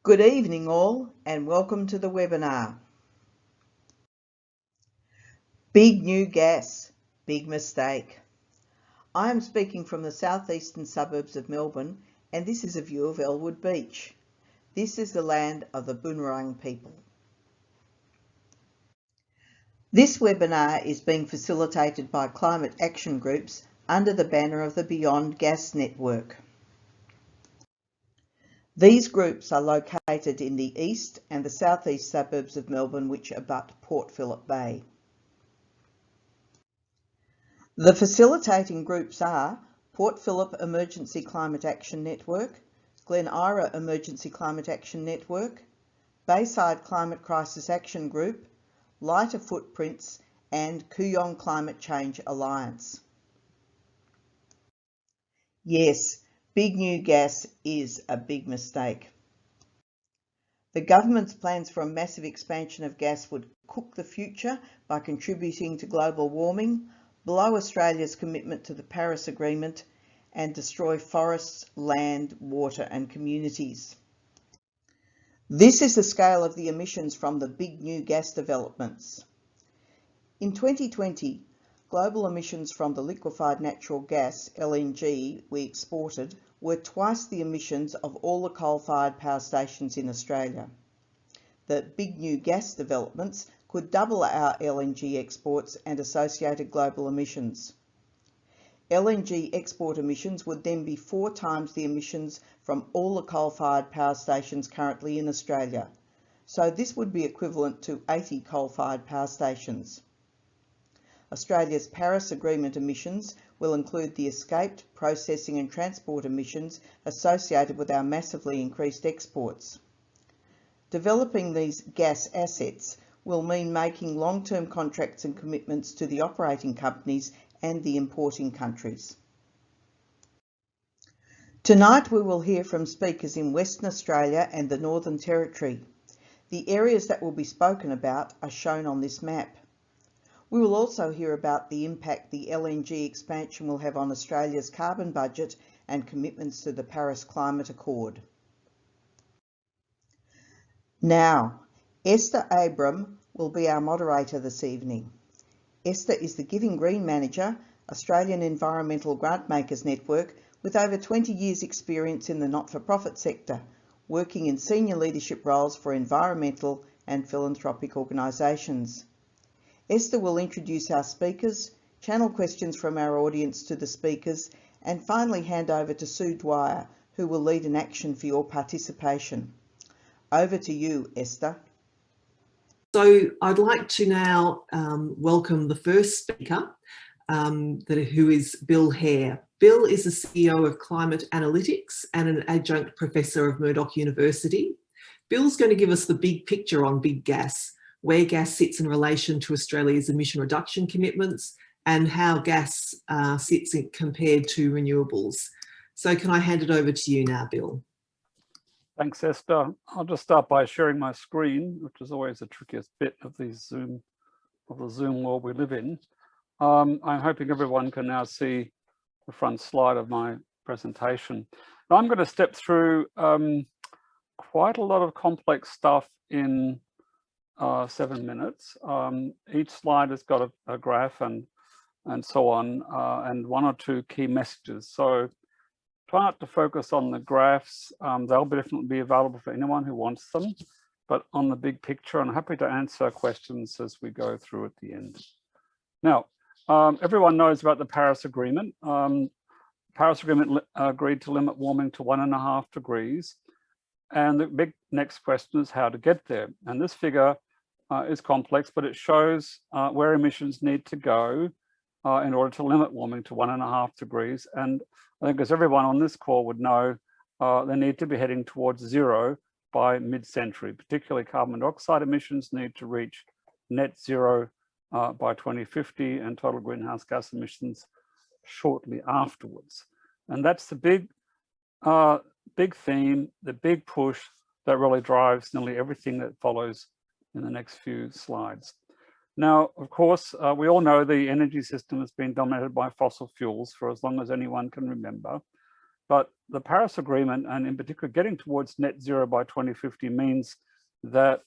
Good evening all and welcome to the webinar. Big new gas, big mistake. I am speaking from the southeastern suburbs of Melbourne and this is a view of Elwood Beach. This is the land of the Boonwurrung people. This webinar is being facilitated by climate action groups under the banner of the Beyond Gas Network. These groups are located in the east and the southeast suburbs of Melbourne which abut Port Phillip Bay. The facilitating groups are Port Phillip Emergency Climate Action Network, Glen Ira Emergency Climate Action Network, Bayside Climate Crisis Action Group, Lighter Footprints and Kooyong Climate Change Alliance. Yes, big new gas is a big mistake. The government's plans for a massive expansion of gas would cook the future by contributing to global warming, blow Australia's commitment to the Paris Agreement, and destroy forests, land, water and communities. This is the scale of the emissions from the big new gas developments. In 2020, global emissions from the liquefied natural gas, LNG, we exported were twice the emissions of all the coal-fired power stations in Australia. The big new gas developments could double our LNG exports and associated global emissions. LNG export emissions would then be 4 times the emissions from all the coal-fired power stations currently in Australia. So this would be equivalent to 80 coal-fired power stations. Australia's Paris Agreement emissions will include the escaped, processing and transport emissions associated with our massively increased exports. Developing these gas assets will mean making long-term contracts and commitments to the operating companies and the importing countries. Tonight we will hear from speakers in Western Australia and the Northern Territory. The areas that will be spoken about are shown on this map. We will also hear about the impact the LNG expansion will have on Australia's carbon budget and commitments to the Paris Climate Accord. Now, Esther Abram will be our moderator this evening. Esther is the Giving Green Manager, Australian Environmental Grantmakers Network, with over 20 years' experience in the not-for-profit sector, working in senior leadership roles for environmental and philanthropic organisations. Esther will introduce our speakers, channel questions from our audience to the speakers, and finally hand over to Sue Dwyer, who will lead an action for your participation. Over to you, Esther. So I'd like to now welcome the first speaker, who is Bill Hare. Bill is the CEO of Climate Analytics and an adjunct professor of Murdoch University. Bill's going to give us the big picture on big gas, where gas sits in relation to Australia's emission reduction commitments and how gas sits compared to renewables. So can I hand it over to you now, Bill? Thanks, Esther. I'll just start by sharing my screen, which is always the trickiest bit of the Zoom world we live in. I'm hoping everyone can now see the front slide of my presentation. Now, I'm going to step through quite a lot of complex stuff in 7 minutes. Each slide has got a graph and so on, and 1 or 2 key messages. So try not to focus on the graphs. They'll definitely be available for anyone who wants them, but on the big picture, I'm happy to answer questions as we go through at the end. Now, everyone knows about the Paris Agreement. Paris Agreement agreed to limit warming to 1.5 degrees. And the big next question is how to get there. And this figure is complex, but it shows where emissions need to go in order to limit warming to 1.5 degrees. And I think as everyone on this call would know, they need to be heading towards 0 by mid-century. Particularly carbon dioxide emissions need to reach net 0 by 2050 and total greenhouse gas emissions shortly afterwards. And that's the big theme, the big push that really drives nearly everything that follows in the next few slides. Now, of course, we all know the energy system has been dominated by fossil fuels for as long as anyone can remember. But the Paris Agreement, and in particular getting towards net zero by 2050, means that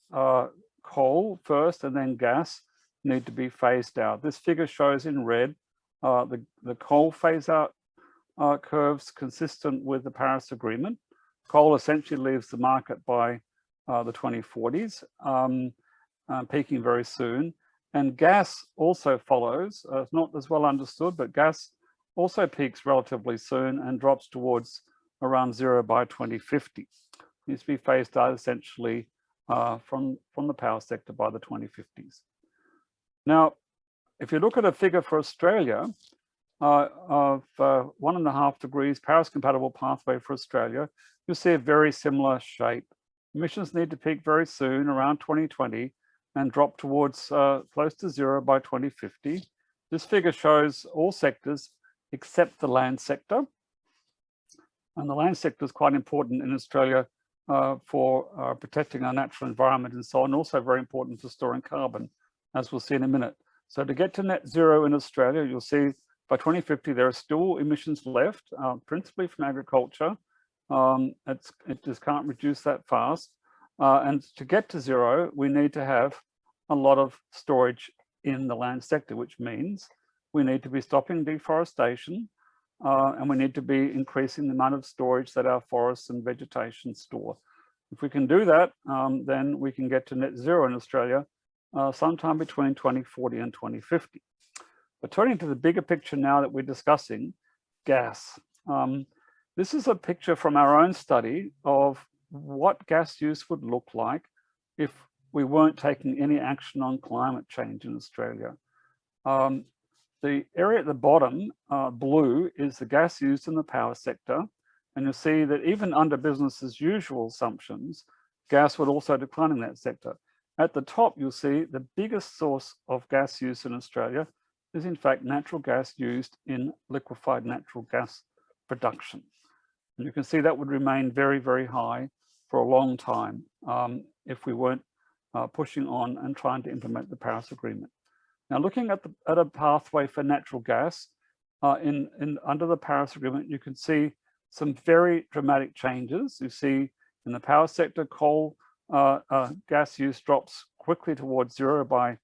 coal first and then gas need to be phased out. This figure shows in red the coal phase out curves consistent with the Paris Agreement. Coal essentially leaves the market by the 2040s, peaking very soon. And gas also follows. It's not as well understood, but gas also peaks relatively soon and drops towards around zero by 2050. It needs to be phased out essentially from the power sector by the 2050s. Now, if you look at a figure for Australia of 1.5 degrees Paris compatible pathway for Australia, you'll see a very similar shape. Emissions need to peak very soon, around 2020, and drop towards close to zero by 2050. This figure shows all sectors except the land sector. And the land sector is quite important in Australia for protecting our natural environment and so on, also very important for storing carbon, as we'll see in a minute. So to get to net zero in Australia, you'll see by 2050, there are still emissions left, principally from agriculture. It just can't reduce that fast. And to get to zero, we need to have a lot of storage in the land sector, which means we need to be stopping deforestation, and we need to be increasing the amount of storage that our forests and vegetation store. If we can do that, then we can get to net zero in Australia sometime between 2040 and 2050. But turning to the bigger picture now that we're discussing, gas. This is a picture from our own study of what gas use would look like if we weren't taking any action on climate change in Australia. The area at the bottom, blue, is the gas used in the power sector. And you'll see that even under business as usual assumptions, gas would also decline in that sector. At the top, you'll see the biggest source of gas use in Australia is in fact natural gas used in liquefied natural gas production. And you can see that would remain very, very high for a long time if we weren't pushing on and trying to implement the Paris Agreement. Now, looking at a pathway for natural gas under the Paris Agreement, you can see some very dramatic changes. You see in the power sector, coal gas use drops quickly towards zero by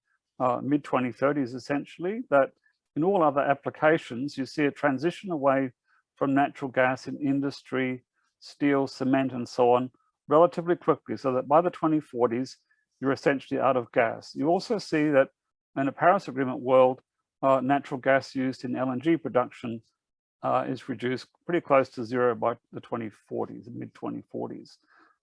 mid-2030s, essentially. That in all other applications, you see a transition away from natural gas in industry, steel, cement, and so on, relatively quickly, so that by the 2040s, you're essentially out of gas. You also see that in a Paris Agreement world, natural gas used in LNG production is reduced pretty close to zero by the 2040s, the mid-2040s.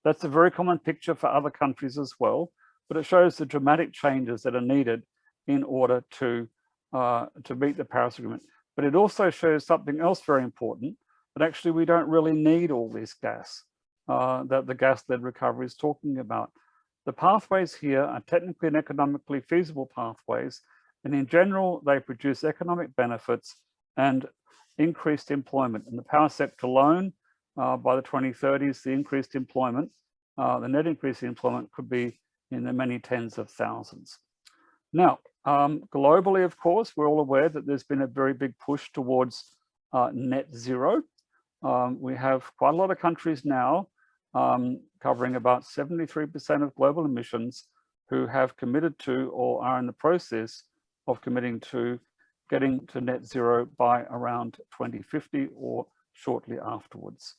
That's a very common picture for other countries as well, but it shows the dramatic changes that are needed in order to meet the Paris Agreement. But it also shows something else very important, that actually we don't really need all this gas that the gas-led recovery is talking about. The pathways here are technically and economically feasible pathways, and in general, they produce economic benefits and increased employment. In the power sector alone, by the 2030s, the increased employment, the net increase in employment could be in the many tens of thousands. Now, globally, of course, we're all aware that there's been a very big push towards net zero. We have quite a lot of countries now covering about 73% of global emissions who have committed to or are in the process of committing to getting to net zero by around 2050 or shortly afterwards.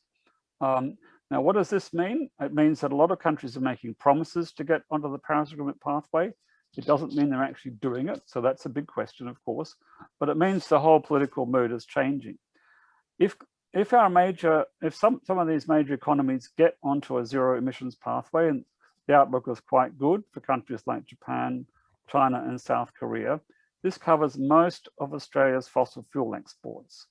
Now, what does this mean? It means that a lot of countries are making promises to get onto the Paris Agreement pathway. It doesn't mean they're actually doing it. So that's a big question, of course, but it means the whole political mood is changing. If some of these major economies get onto a zero emissions pathway, and the outlook is quite good for countries like Japan, China, and South Korea, this covers most of Australia's fossil fuel exports.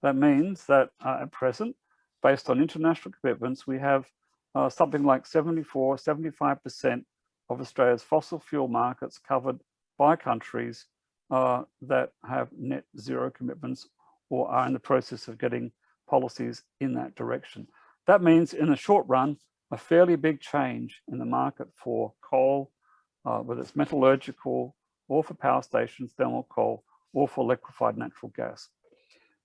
That means that at present, based on international commitments, we have something like 75% of Australia's fossil fuel markets covered by countries that have net zero commitments or are in the process of getting policies in that direction. That means in the short run, a fairly big change in the market for coal, whether it's metallurgical or for power stations, thermal coal, or for liquefied natural gas.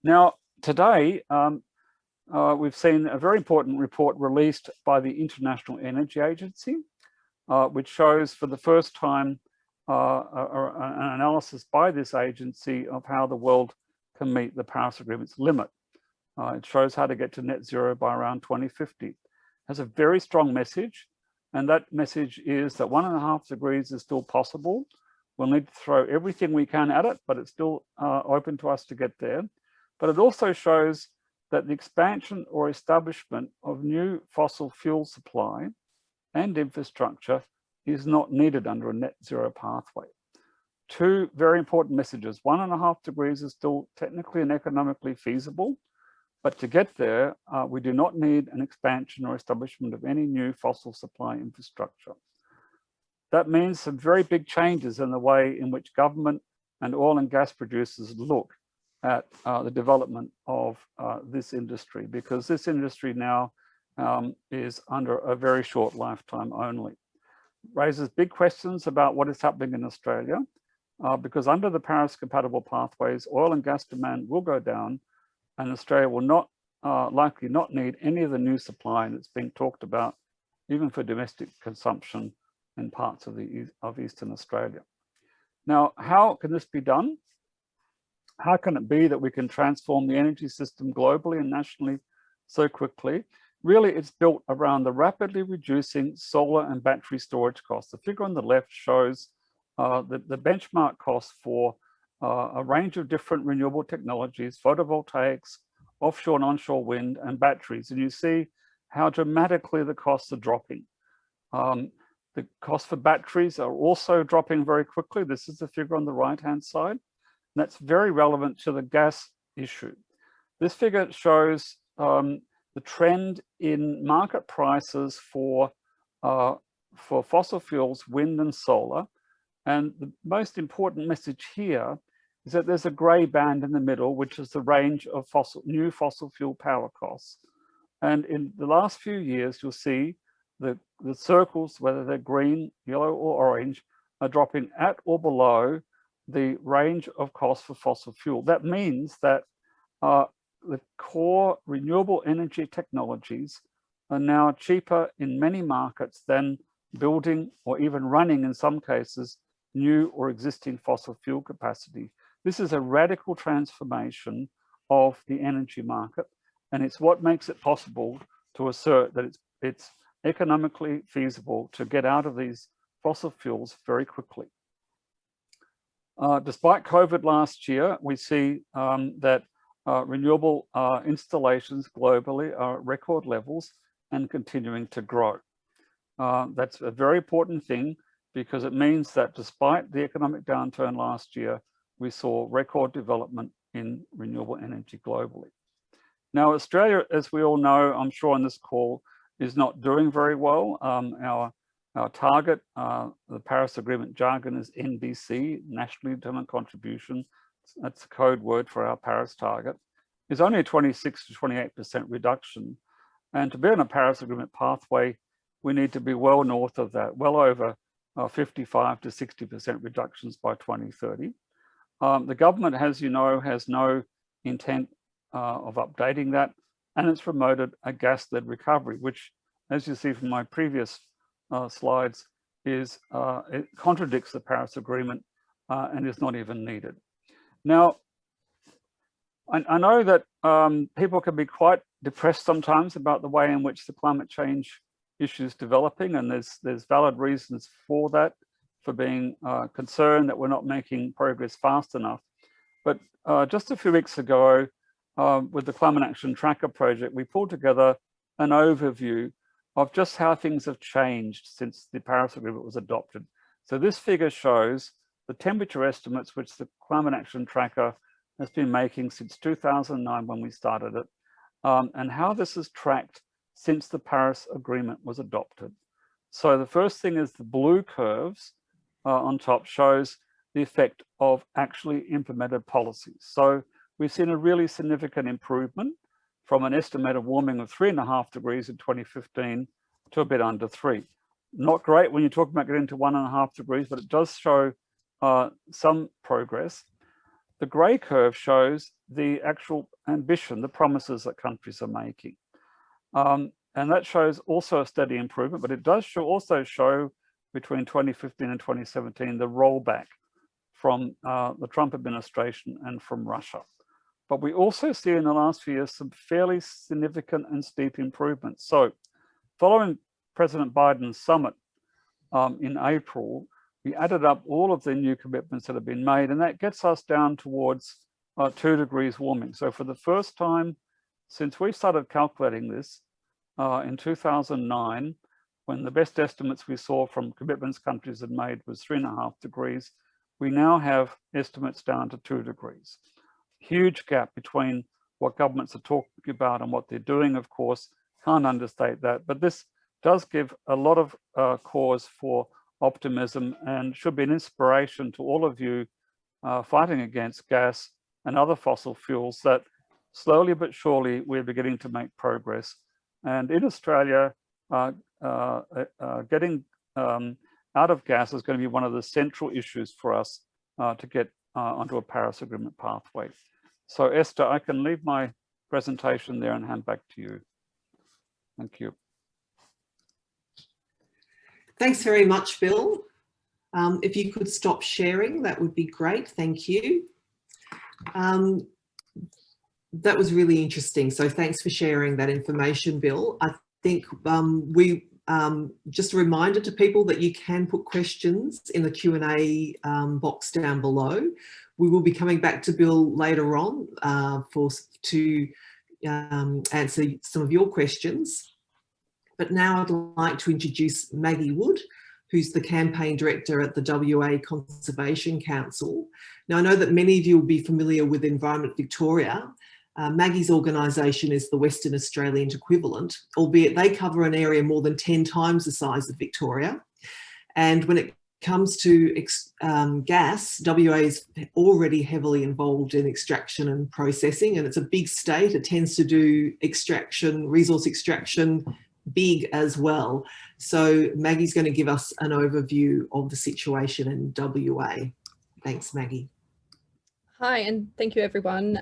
Now, today, we've seen a very important report released by the International Energy Agency, which shows for the first time an analysis by this agency of how the world can meet the Paris Agreement's limit. It shows how to get to net zero by around 2050. It has a very strong message, and that message is that 1.5 degrees is still possible. We'll need to throw everything we can at it, but it's still open to us to get there. But it also shows that the expansion or establishment of new fossil fuel supply and infrastructure is not needed under a net zero pathway. Two very important messages. 1.5 degrees is still technically and economically feasible, but to get there, we do not need an expansion or establishment of any new fossil supply infrastructure. That means some very big changes in the way in which government and oil and gas producers look at the development of this industry, because this industry now is under a very short lifetime only. Raises big questions about what is happening in Australia, because under the Paris compatible pathways, oil and gas demand will go down, and Australia will not likely not need any of the new supply that's being talked about, even for domestic consumption in parts of Eastern Australia. Now, how can this be done? How can it be that we can transform the energy system globally and nationally so quickly? Really, it's built around the rapidly reducing solar and battery storage costs. The figure on the left shows the benchmark costs for a range of different renewable technologies, photovoltaics, offshore and onshore wind, and batteries. And you see how dramatically the costs are dropping. The cost for batteries are also dropping very quickly. This is the figure on the right-hand side. And that's very relevant to the gas issue. This figure shows the trend in market prices for fossil fuels, wind and solar. And the most important message here is that there's a gray band in the middle, which is the range of new fossil fuel power costs. And in the last few years, you'll see the circles, whether they're green, yellow, or orange, are dropping at or below the range of costs for fossil fuel. That means that the core renewable energy technologies are now cheaper in many markets than building or even running, in some cases, new or existing fossil fuel capacity. This is a radical transformation of the energy market, and it's what makes it possible to assert that it's economically feasible to get out of these fossil fuels very quickly. Despite COVID last year, we see that renewable installations globally are at record levels and continuing to grow. That's a very important thing, because it means that despite the economic downturn last year, we saw record development in renewable energy globally. Now, Australia, as we all know, I'm sure on this call, is not doing very well. Our target, the Paris Agreement jargon, is NDC, Nationally Determined Contribution. That's the code word for our Paris target, is only a 26 to 28% reduction. And to be on a Paris Agreement pathway, we need to be well north of that, well over 55 to 60% reductions by 2030. The government, as you know, has no intent of updating that, and it's promoted a gas-led recovery, which, as you see from my previous slides, it contradicts the Paris Agreement and is not even needed. Now, I know that people can be quite depressed sometimes about the way in which the climate change issue is developing, and there's valid reasons for that, for being concerned that we're not making progress fast enough. But just a few weeks ago, with the Climate Action Tracker project, we pulled together an overview of just how things have changed since the Paris Agreement was adopted. So this figure shows the temperature estimates which the Climate Action Tracker has been making since 2009 when we started it, and how this has tracked since the Paris Agreement was adopted. So the first thing is the blue curves on top shows the effect of actually implemented policies. So we've seen a really significant improvement from an estimated warming of 3.5 degrees in 2015 to a bit under 3. Not great when you talk about getting to 1.5 degrees, but it does show some progress. The grey curve shows the actual ambition, the promises that countries are making. And that shows also a steady improvement, but it does also show between 2015 and 2017, the rollback from the Trump administration and from Russia. But we also see in the last few years some fairly significant and steep improvements. So following President Biden's summit in April, we added up all of the new commitments that have been made, and that gets us down towards 2 degrees warming. So for the first time since we started calculating this in 2009, when the best estimates we saw from commitments countries had made was 3.5 degrees, we now have estimates down to 2 degrees. Huge gap between what governments are talking about and what they're doing, of course, can't understate that. But this does give a lot of cause for optimism and should be an inspiration to all of you fighting against gas and other fossil fuels, that slowly but surely we're beginning to make progress. And in Australia, getting out of gas is going to be one of the central issues for us to get onto a Paris Agreement pathway. So Esther, I can leave my presentation there and hand back to you. Thank you. Thanks very much, Bill. If you could stop sharing, that would be great. Thank you. That was really interesting. So thanks for sharing that information, Bill. I think just a reminder to people that you can put questions in the Q&A box down below. We will be coming back to Bill later on to answer some of your questions. But now I'd like to introduce Maggie Wood, who's the campaign director at the WA Conservation Council. Now, I know that many of you will be familiar with Environment Victoria. Maggie's organisation is the Western Australian equivalent, albeit they cover an area more than 10 times the size of Victoria. And when it comes to gas, WA is already heavily involved in extraction and processing, and it's a big state. It tends to do extraction, resource extraction, big as well. So Maggie's going to give us an overview of the situation in WA. Thanks, Maggie. Hi, and thank you, everyone.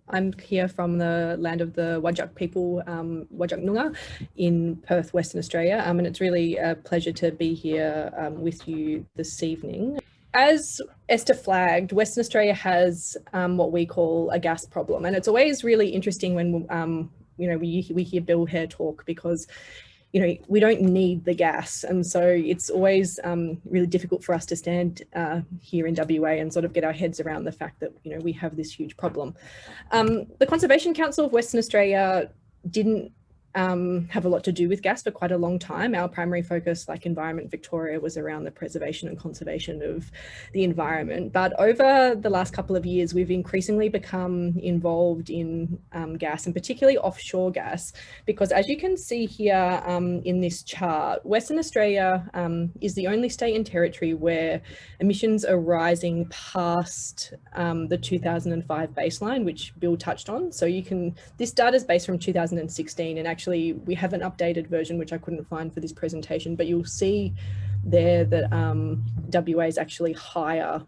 I'm here from the land of the Whadjuk people, Whadjuk Noongar, in Perth, Western Australia, and it's really a pleasure to be here with you this evening. As Esther flagged, Western Australia has what we call a gas problem, and it's always really interesting when we hear Bill Hare talk, because we don't need the gas, and so it's always really difficult for us to stand here in WA and sort of get our heads around the fact that we have this huge problem. The Conservation Council of Western Australia didn't have a lot to do with gas for quite a long time. Our primary focus, like Environment Victoria, was around the preservation and conservation of the environment. But over the last couple of years, we've increasingly become involved in gas, and particularly offshore gas, because as you can see here in this chart, Western Australia is the only state and territory where emissions are rising past the 2005 baseline, which Bill touched on. So this data is based from 2016, and actually we have an updated version which I couldn't find for this presentation, but you'll see there that WA is actually higher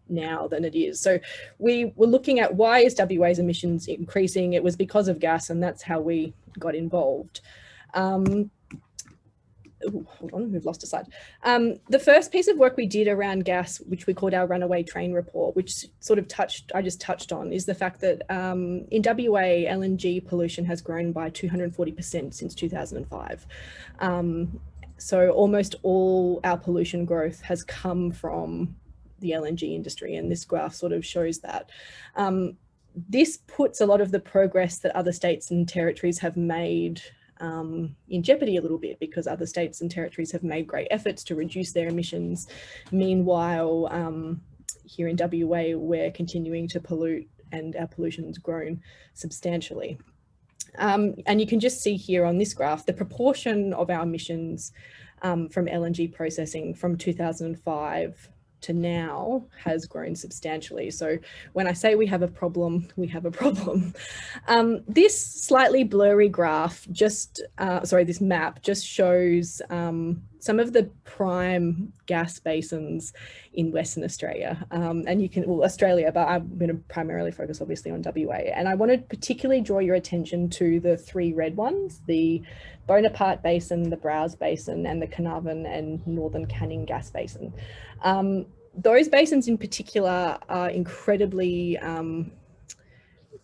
now than it is. So we were looking at why is WA's emissions increasing. It was because of gas, and that's how we got involved. Hold on, we've lost a slide. The first piece of work we did around gas, which we called our runaway train report, which sort of I just touched on, is the fact that in WA, LNG pollution has grown by 240% since 2005. So almost all our pollution growth has come from the LNG industry, and this graph sort of shows that. This puts a lot of the progress that other states and territories have made in jeopardy a little bit, because other states and territories have made great efforts to reduce their emissions. Meanwhile, here in WA, we're continuing to pollute, and our pollution's grown substantially. And you can just see here on this graph, the proportion of our emissions from LNG processing from 2005 to now has grown substantially. So when I say we have a problem, we have a problem. This slightly blurry graph this map just shows some of the prime gas basins in Western Australia. And you can, well, Australia, but I'm going to primarily focus obviously on WA. And I want to particularly draw your attention to the three red ones, the Bonaparte Basin, the Browse Basin, and the Carnarvon and Northern Canning Gas Basin. Those basins in particular are incredibly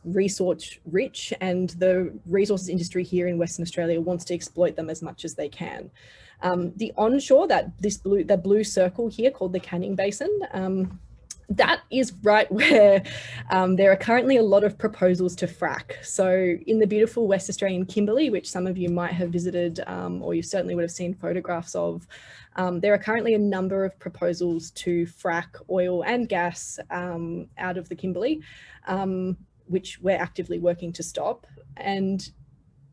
resource rich, and the resources industry here in Western Australia wants to exploit them as much as they can. The onshore, the blue circle here called the Canning Basin, that is right where there are currently a lot of proposals to frack. So in the beautiful West Australian Kimberley, which some of you might have visited, or you certainly would have seen photographs of, there are currently a number of proposals to frack oil and gas out of the Kimberley, which we're actively working to stop. And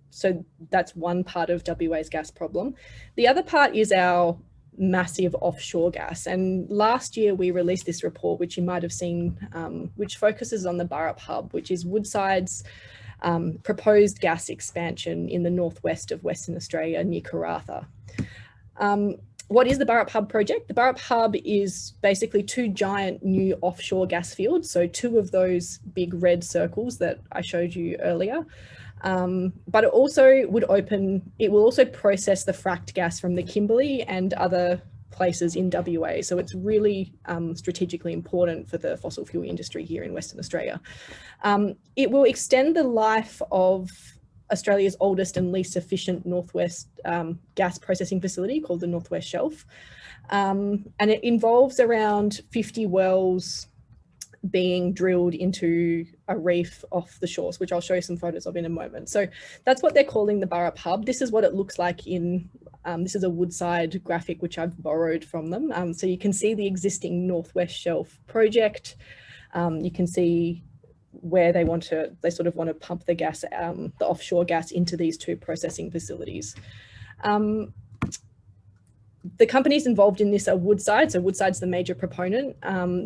so that's one part of WA's gas problem. The other part is our massive offshore gas. And last year we released this report, which you might have seen, which focuses on the Burrup Hub, which is Woodside's proposed gas expansion in the northwest of Western Australia near Karratha. What is the Burrup Hub project? The Burrup Hub is basically two giant new offshore gas fields. So two of those big red circles that I showed you earlier. But it also would it will also process the fracked gas from the Kimberley and other places in WA. So it's really strategically important for the fossil fuel industry here in Western Australia. It will extend the life of Australia's oldest and least efficient northwest gas processing facility called the Northwest Shelf. And it involves around 50 wells being drilled into a reef off the shores, which I'll show you some photos of in a moment. So that's what they're calling the Burrup Hub. This is what it looks like in, this is a Woodside graphic, which I've borrowed from them. So you can see the existing Northwest Shelf project. You can see where they sort of want to pump the gas, the offshore gas into these two processing facilities. The companies involved in this are Woodside, so Woodside's the major proponent,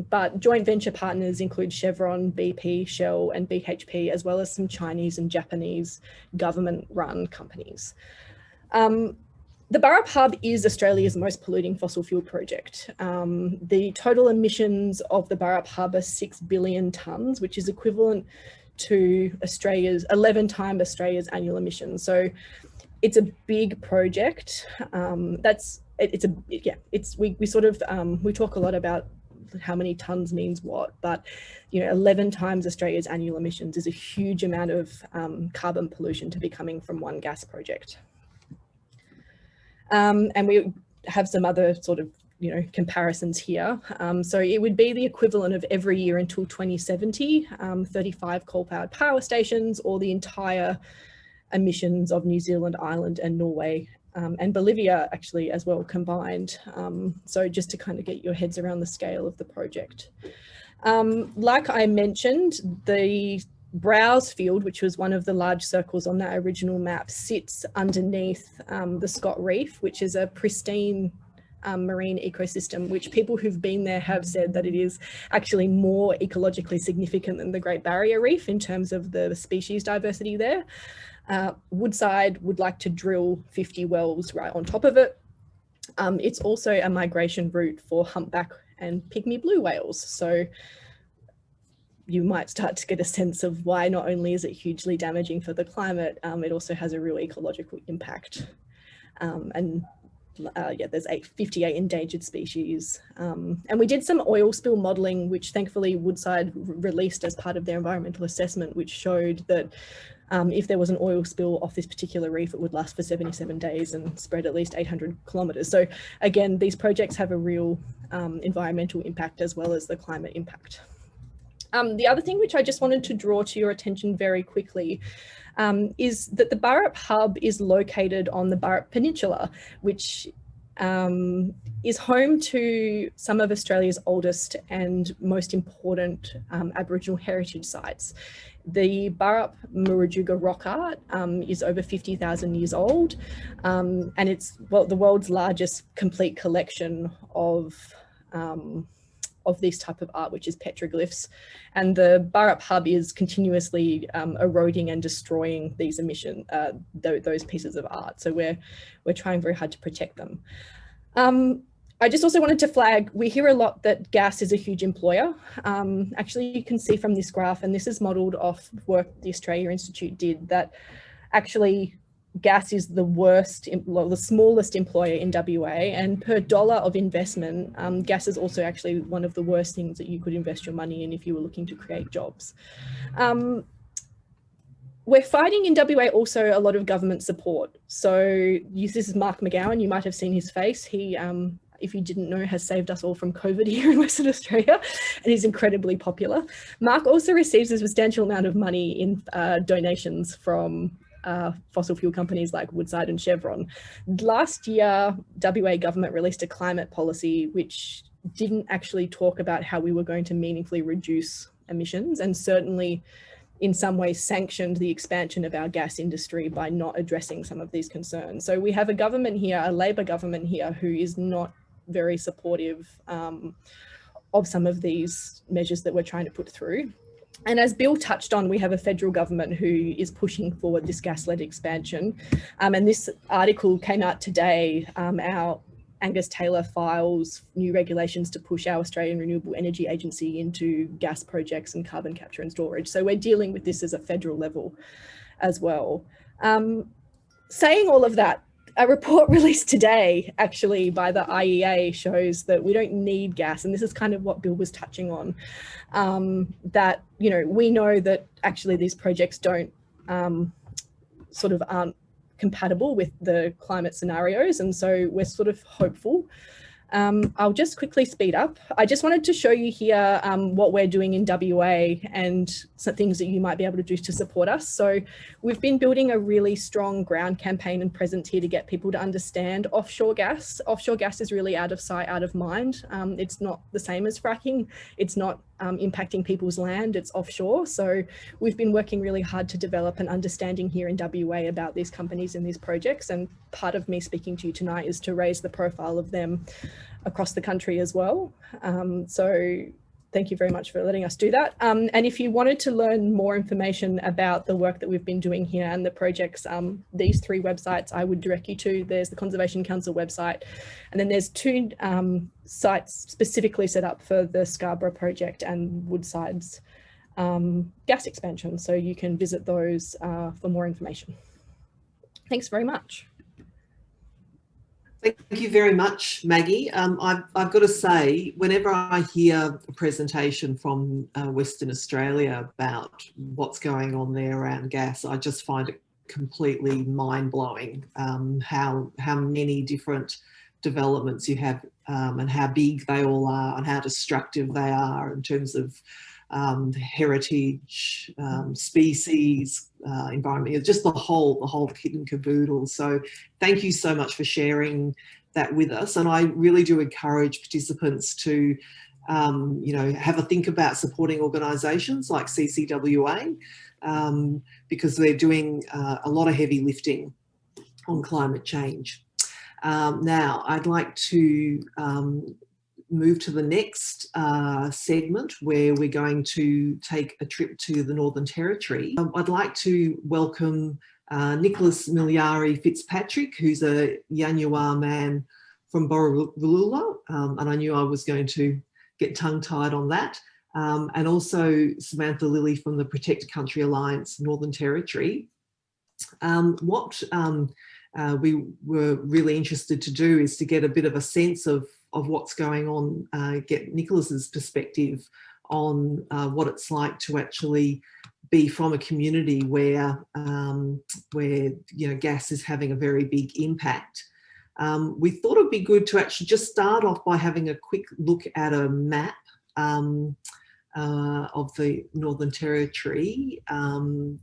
but joint venture partners include Chevron, BP, Shell, and BHP, as well as some Chinese and Japanese government-run companies. The Burrup Hub is Australia's most polluting fossil fuel project. The total emissions of the Burrup Hub are 6 billion tonnes, which is equivalent to 11 times Australia's annual emissions. So it's a big project. We talk a lot about how many tonnes means what, but 11 times Australia's annual emissions is a huge amount of carbon pollution to be coming from one gas project. And we have some other sort of comparisons here. So it would be the equivalent of every year until 2070, 35 coal-powered power stations, or the entire emissions of New Zealand, Ireland, and Norway, and Bolivia actually as well combined. So just to kind of get your heads around the scale of the project. Like I mentioned, the Browse field, which was one of the large circles on that original map, sits underneath the Scott Reef, which is a pristine marine ecosystem, which people who've been there have said that it is actually more ecologically significant than the Great Barrier Reef in terms of the species diversity there. Woodside would like to drill 50 wells right on top of it. It's also a migration route for humpback and pygmy blue whales. So you might start to get a sense of why not only is it hugely damaging for the climate, it also has a real ecological impact. Yeah, there's 58 endangered species. And we did some oil spill modelling, which thankfully Woodside released as part of their environmental assessment, which showed that if there was an oil spill off this particular reef, it would last for 77 days and spread at least 800 kilometres. So again, these projects have a real environmental impact as well as the climate impact. The other thing which I just wanted to draw to your attention very quickly is that the Burrup Hub is located on the Burrup Peninsula, which is home to some of Australia's oldest and most important Aboriginal heritage sites. The Burrup Murujuga rock art is over 50,000 years old, and it's the world's largest complete collection of this type of art, which is petroglyphs. And the Burrup Hub is continuously eroding and destroying these those pieces of art. So we're trying very hard to protect them. I just also wanted to flag, we hear a lot that gas is a huge employer. Actually, you can see from this graph, and this is modelled off work the Australia Institute did, that actually gas is the worst, well, the smallest employer in WA, and per dollar of investment, gas is also actually one of the worst things that you could invest your money in if you were looking to create jobs. We're fighting in WA also a lot of government support. So this is Mark McGowan, you might have seen his face. He, if you didn't know, has saved us all from COVID here in Western Australia, and he's incredibly popular. Mark also receives a substantial amount of money in donations from fossil fuel companies like Woodside and Chevron. Last year, WA government released a climate policy which didn't actually talk about how we were going to meaningfully reduce emissions, and certainly in some ways sanctioned the expansion of our gas industry by not addressing some of these concerns. So we have a government here, a Labor government here, who is not very supportive of some of these measures that we're trying to put through. And as Bill touched on, we have a federal government who is pushing forward this gas-led expansion. And this article came out today. Our Angus Taylor files new regulations to push our Australian Renewable Energy Agency into gas projects and carbon capture and storage. So we're dealing with this as a federal level as well. Saying all of that, a report released today, actually, by the IEA shows that we don't need gas. And this is kind of what Bill was touching on, that, you know, we know that actually these projects don't aren't compatible with the climate scenarios. And so we're sort of hopeful. I'll just quickly speed up. I just wanted to show you here what we're doing in WA and some things that you might be able to do to support us. So we've been building a really strong ground campaign and presence here to get people to understand offshore gas. Offshore gas is really out of sight, out of mind. It's not the same as fracking. It's not impacting people's land, it's offshore. So we've been working really hard to develop an understanding here in WA about these companies and these projects. And part of me speaking to you tonight is to raise the profile of them across the country as well. So thank you very much for letting us do that. And if you wanted to learn more information about the work that we've been doing here and the projects, these 3 websites I would direct you to. There's the Conservation Council website, and then there's 2 sites specifically set up for the Scarborough project and Woodside's gas expansion. So you can visit those for more information. Thanks very much. Thank you very much, Maggie. I've got to say, whenever I hear a presentation from Western Australia about what's going on there around gas, I just find it completely mind-blowing how many different developments you have and how big they all are and how destructive they are in terms of heritage, species, environment, just the whole kit and caboodle. So thank you so much for sharing that with us. And I really do encourage participants to, you know, have a think about supporting organisations like CCWA because they're doing a lot of heavy lifting on climate change. Now, I'd like to move to the next segment where we're going to take a trip to the Northern Territory. I'd like to welcome Nicholas Milyari Fitzpatrick, who's a Yanyuwa man from Borroloola, and I knew I was going to get tongue-tied on that, and also Samantha Lilly from the Protect Country Alliance Northern Territory. What we were really interested to do is to get a bit of a sense of what's going on, get Nicholas's perspective on what it's like to actually be from a community where you know, gas is having a very big impact. We thought it'd be good to actually just start off by having a quick look at a map of the Northern Territory.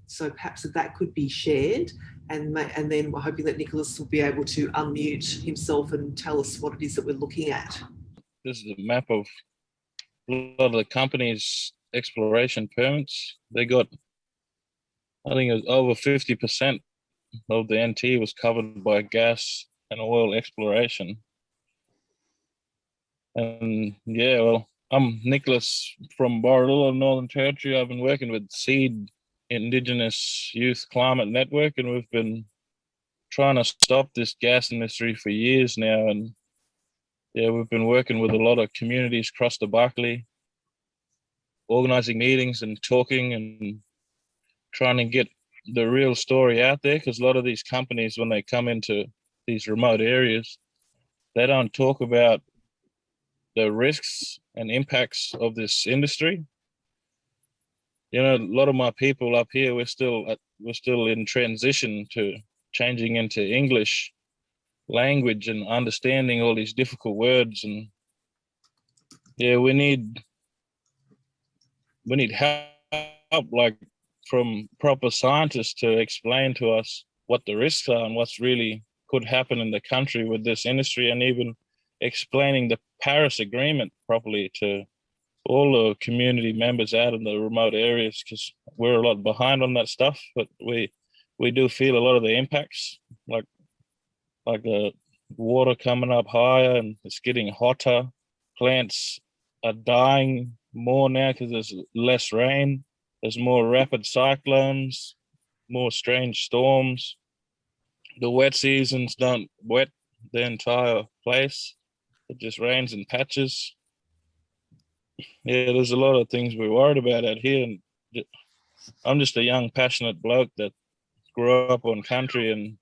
So perhaps that could be shared, and then we're hoping that Nicholas will be able to unmute himself and tell us what it is that we're looking at. This is a map of a lot of the companies' exploration permits. They got, I think it was over 50% of the NT was covered by gas and oil exploration. And yeah, well, I'm Nicholas from Borroloola, Northern Territory. I've been working with SEED, Indigenous Youth Climate Network, and we've been trying to stop this gas industry for years now. And yeah, we've been working with a lot of communities across the Barkly, organizing meetings and talking and trying to get the real story out there, because a lot of these companies, when they come into these remote areas, they don't talk about the risks and impacts of this industry. You know, a lot of my people up here, we're still in transition to changing into English language and understanding all these difficult words. And yeah, we need help, like from proper scientists to explain to us what the risks are and what's really could happen in the country with this industry, and even explaining the Paris Agreement properly to all the community members out in the remote areas, because we're a lot behind on that stuff, but we do feel a lot of the impacts, like the water coming up higher and it's getting hotter. Plants are dying more now because there's less rain. There's more rapid cyclones, more strange storms. The wet seasons don't wet the entire place. It just rains in patches. Yeah, there's a lot of things we're worried about out here. And I'm just a young, passionate bloke that grew up on country, and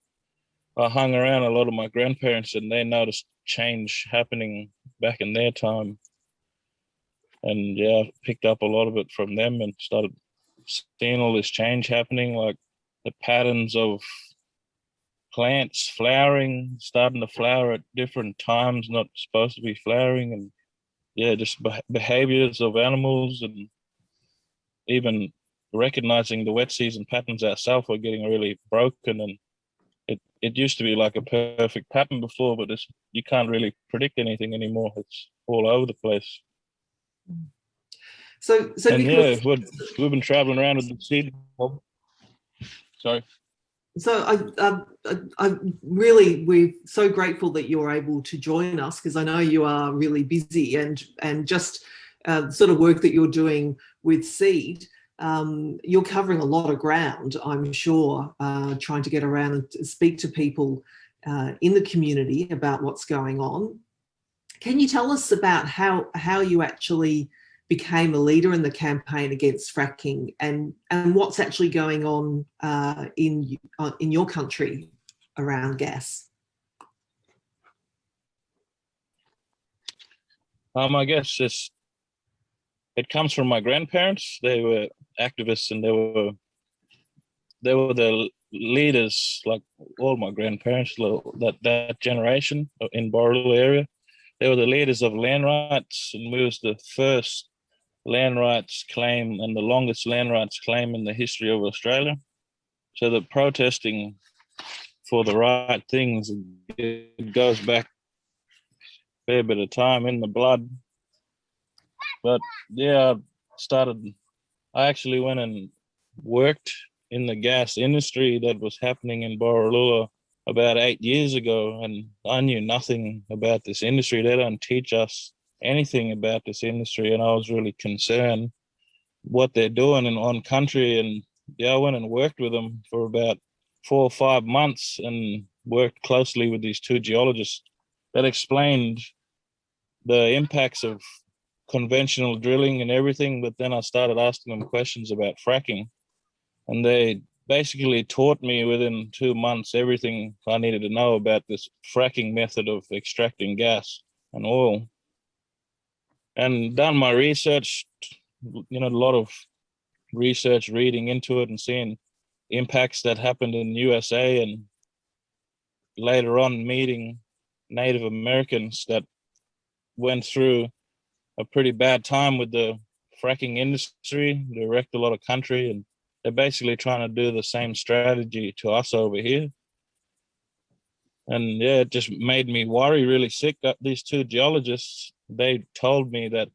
I hung around a lot of my grandparents, and they noticed change happening back in their time. And yeah, I picked up a lot of it from them and started seeing all this change happening, like the patterns of plants flowering, starting to flower at different times, not supposed to be flowering, and yeah, just behaviors of animals, and even recognizing the wet season patterns ourselves are getting really broken. And it used to be like a perfect pattern before, but you can't really predict anything anymore. It's all over the place. So and yeah, because, we've been traveling around with the seed. Sorry. So we're so grateful that you're able to join us, because I know you are really busy, and just sort of work that you're doing with seed. You're covering a lot of ground, I'm sure, trying to get around and speak to people in the community about what's going on. Can you tell us about how you actually became a leader in the campaign against fracking, and what's actually going on in your country around gas? I guess it comes from my grandparents. They were activists, and they were the leaders, like all my grandparents, that generation in Borroloola area. They were the leaders of land rights, and we was the first land rights claim and the longest land rights claim in the history of Australia. So the protesting for the right things, it goes back a fair bit of time in the blood. But yeah, I actually went and worked in the gas industry that was happening in Borroloola about 8 years ago, and I knew nothing about this industry. They don't teach us anything about this industry, and I was really concerned what they're doing on country. And yeah, I went and worked with them for about 4 or 5 months and worked closely with these two geologists that explained the impacts of conventional drilling and everything. But then I started asking them questions about fracking, and they basically taught me within 2 months everything I needed to know about this fracking method of extracting gas and oil. And done my research, a lot of research, reading into it and seeing impacts that happened in the USA, and later on meeting Native Americans that went through a pretty bad time with the fracking industry. They wrecked a lot of country, and they're basically trying to do the same strategy to us over here. And yeah, it just made me worry really sick. These two geologists, they told me that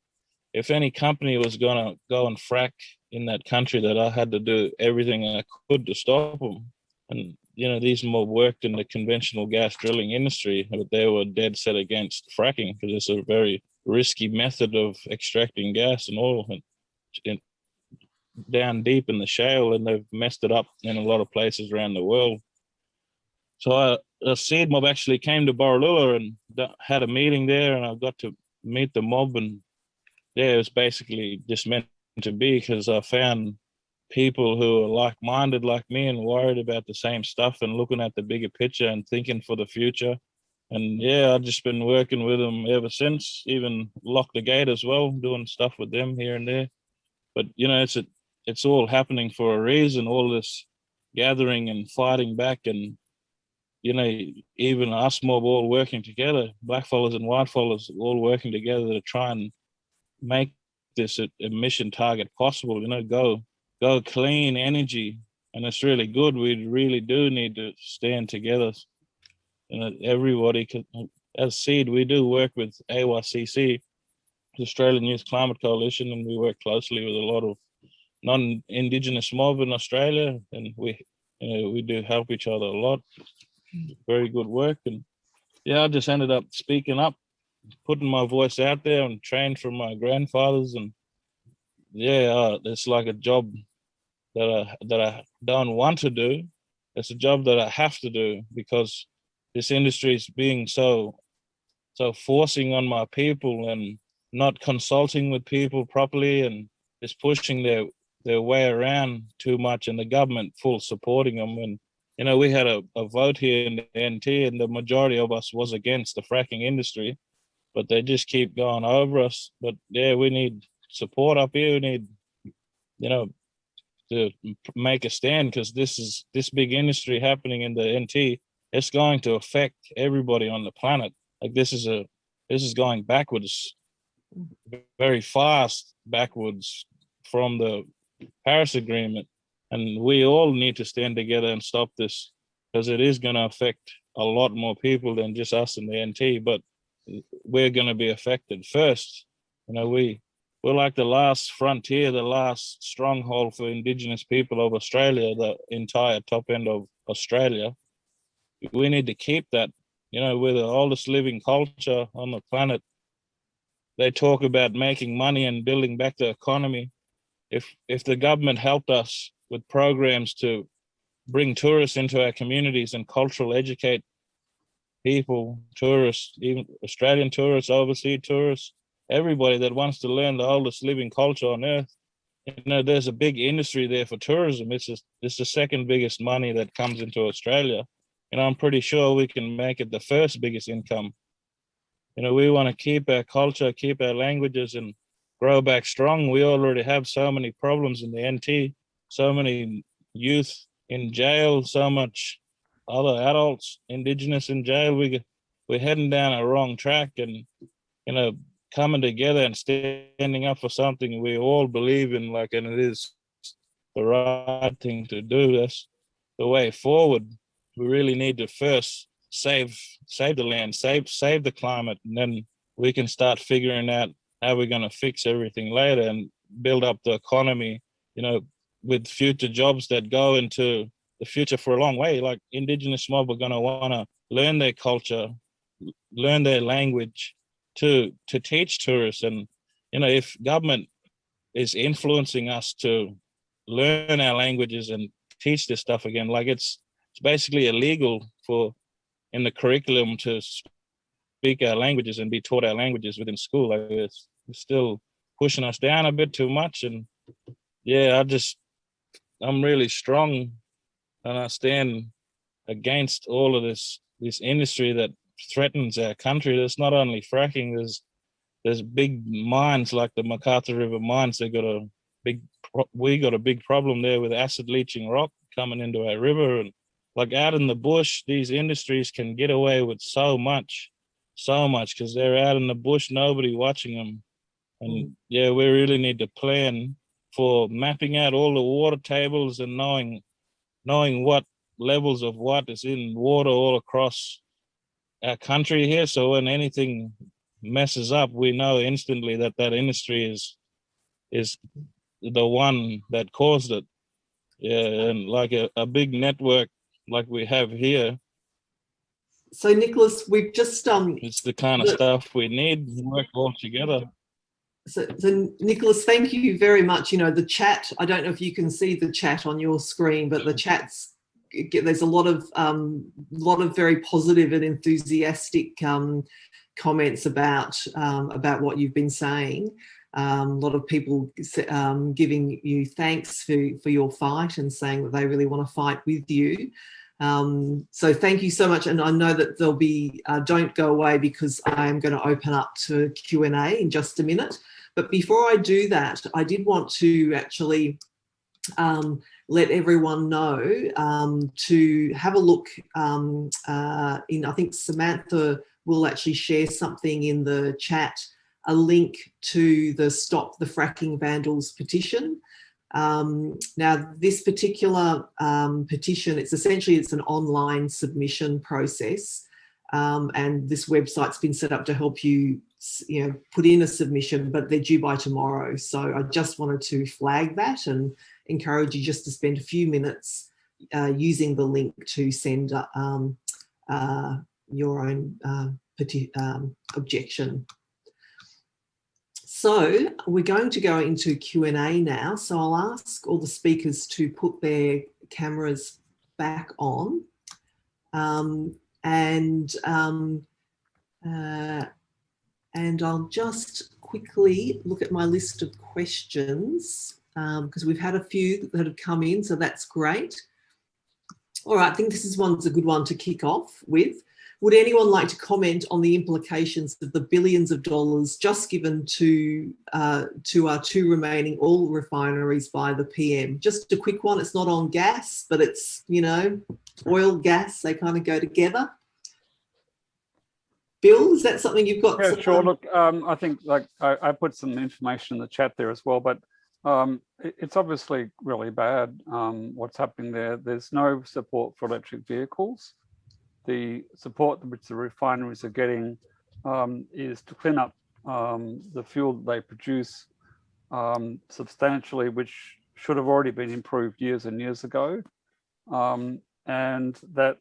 if any company was going to go and frack in that country, that I had to do everything I could to stop them. And, these more worked in the conventional gas drilling industry, but they were dead set against fracking because it's a very risky method of extracting gas and oil and down deep in the shale, and they've messed it up in a lot of places around the world. So a seed mob actually came to Borroloola and had a meeting there, and I got to meet the mob, and yeah, it was basically just meant to be, because I found people who are like-minded like me and worried about the same stuff and looking at the bigger picture and thinking for the future. And yeah, I've just been working with them ever since, even Lock the Gate as well, doing stuff with them here and there. But you know, it's all happening for a reason, all this gathering and fighting back, and you know, even us mob all working together, black fellas and white fellas all working together to try and make this emission target possible, you know, go clean energy. And it's really good. We really do need to stand together. You know, everybody can, as SEED, we do work with AYCC, the Australian Youth Climate Coalition, and we work closely with a lot of non-Indigenous mob in Australia, and we do help each other a lot. Very good work. And yeah, I just ended up speaking up, putting my voice out there, and trained from my grandfathers. And yeah, it's like a job that I don't want to do. It's a job that I have to do, because this industry is being so forcing on my people and not consulting with people properly, and just pushing their way around too much, and the government full supporting them. And you know, we had a vote here in the NT, and the majority of us was against the fracking industry, but they just keep going over us. But yeah, we need support up here. We need, you know, to make a stand, because this big industry happening in the NT, it's going to affect everybody on the planet. Like this is going backwards, very fast backwards from the Paris Agreement. And we all need to stand together and stop this, because it is going to affect a lot more people than just us in the NT, but we're going to be affected first. You know, we're like the last frontier, the last stronghold for Indigenous people of Australia, the entire top end of Australia. We need to keep that. You know, we're the oldest living culture on the planet. They talk about making money and building back the economy. If the government helped us with programs to bring tourists into our communities and cultural educate people, tourists, even Australian tourists, overseas tourists, everybody that wants to learn the oldest living culture on earth, you know, there's a big industry there for tourism. It's the second biggest money that comes into Australia. And I'm pretty sure we can make it the first biggest income. You know, we want to keep our culture, keep our languages, and grow back strong. We already have so many problems in the NT, so many youth in jail, so much other adults, Indigenous in jail. We're heading down a wrong track, and, you know, coming together and standing up for something we all believe in, like, and it is the right thing to do. That's the way forward. We really need to first save the land, save the climate, and then we can start figuring out how we're going to fix everything later and build up the economy, you know, with future jobs that go into the future for a long way. Like Indigenous mob are going to want to learn their culture, learn their language to teach tourists. And, you know, if government is influencing us to learn our languages and teach this stuff again, like it's basically illegal in the curriculum to speak our languages and be taught our languages within school. Like it's still pushing us down a bit too much. And yeah, I'm really strong, and I stand against all of this industry that threatens our country. There's not only fracking, there's big mines like the MacArthur River mines. We got a big problem there with acid leaching rock coming into our river. And like out in the bush, these industries can get away with so much because they're out in the bush, nobody watching them. And yeah, we really need to plan for mapping out all the water tables and knowing what levels of what is in water all across our country here. So when anything messes up, we know instantly that industry is the one that caused it. Yeah, and like a big network like we have here. So Nicholas, we've just it's the kind of stuff we need to work all together. So Nicholas, thank you very much. You know, the chat, I don't know if you can see the chat on your screen, but the chat's there's a lot of very positive and enthusiastic comments about what you've been saying. A lot of people giving you thanks for your fight and saying that they really want to fight with you. So thank you so much. And I know that there'll be, don't go away, because I am going to open up to Q&A in just a minute. But before I do that, I did want to actually let everyone know to have a look I think Samantha will actually share something in the chat, a link to the Stop the Fracking Vandals petition. Now, this particular petition, it's an online submission process, and this website's been set up to help you, put in a submission, but they're due by tomorrow. So I just wanted to flag that and encourage you just to spend a few minutes using the link to send your own objection. So we're going to go into Q&A now. So I'll ask all the speakers to put their cameras back on, and I'll just quickly look at my list of questions, because we've had a few that have come in, so that's great. All right, I think this one's a good one to kick off with. Would anyone like to comment on the implications of the billions of dollars just given to our 2 remaining oil refineries by the PM? Just a quick one. It's not on gas, but it's, oil, gas, they kind of go together. Bill, is that something you've got? Yeah, sure. Look, I think I put some information in the chat there as well, but it's obviously really bad what's happening there. There's no support for electric vehicles. The support which the refineries are getting is to clean up the fuel that they produce substantially, which should have already been improved years and years ago. And that